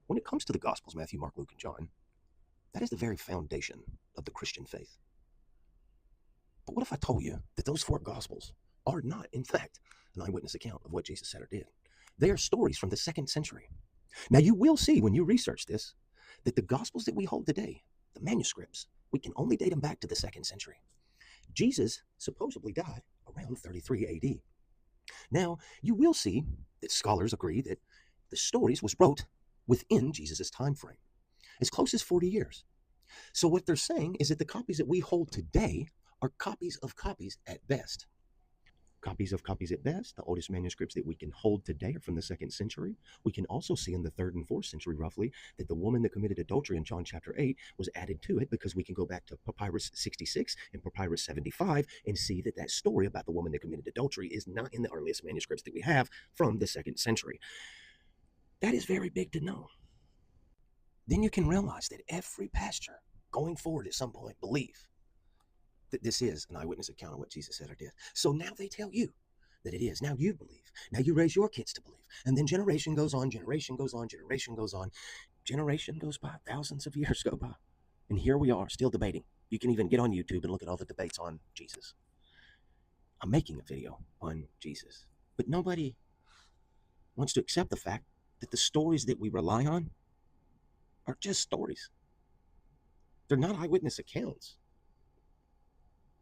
When it comes to the Gospels, Matthew, Mark, Luke, and John, that is the very foundation of the Christian faith. But what if I told you that those four Gospels are not, in fact, an eyewitness account of what Jesus said or did? They are stories from the 2nd century. Now, you will see when you research this that the Gospels that we hold today, the manuscripts, we can only date them back to the 2nd century. Jesus supposedly died around 33 AD. Now, you will see that scholars agree that the stories was wrote within Jesus' time frame, as close as 40 years. So what they're saying is that the copies that we hold today are copies of copies at best. Copies of copies at best. The oldest manuscripts that we can hold today are from the 2nd century. We can also see in the 3rd and 4th century, roughly, that the woman that committed adultery in John chapter 8 was added to it, because we can go back to Papyrus 66 and Papyrus 75 and see that that story about the woman that committed adultery is not in the earliest manuscripts that we have from the 2nd century. That is very big to know. Then you can realize that every pastor going forward at some point believe that this is an eyewitness account of what Jesus said or did. So now they tell you that it is. Now you believe. Now you raise your kids to believe. And then generation goes on, generation goes on, generation goes on. Generation goes by, thousands of years go by. And here we are, still debating. You can even get on YouTube and look at all the debates on Jesus. I'm making a video on Jesus. But nobody wants to accept the fact that the stories that we rely on are just stories. They're not eyewitness accounts.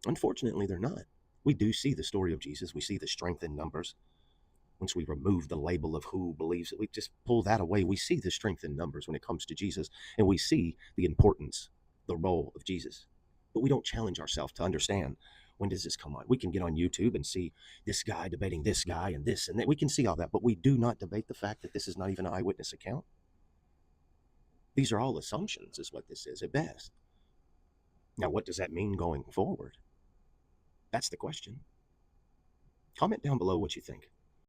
Unfortunately, they're not. We do see the story of Jesus. We see the strength in numbers. Once we remove the label of who believes it, we just pull that away. We see the strength in numbers when it comes to Jesus, and we see the importance, the role of Jesus. But we don't challenge ourselves to understand, when does this come on? We can get on YouTube and see this guy debating this guy and this and that. We can see all that, but we do not debate the fact that this is not even an eyewitness account. These are all assumptions, is what this is at best. Now, what does that mean going forward? That's the question. Comment down below what you think.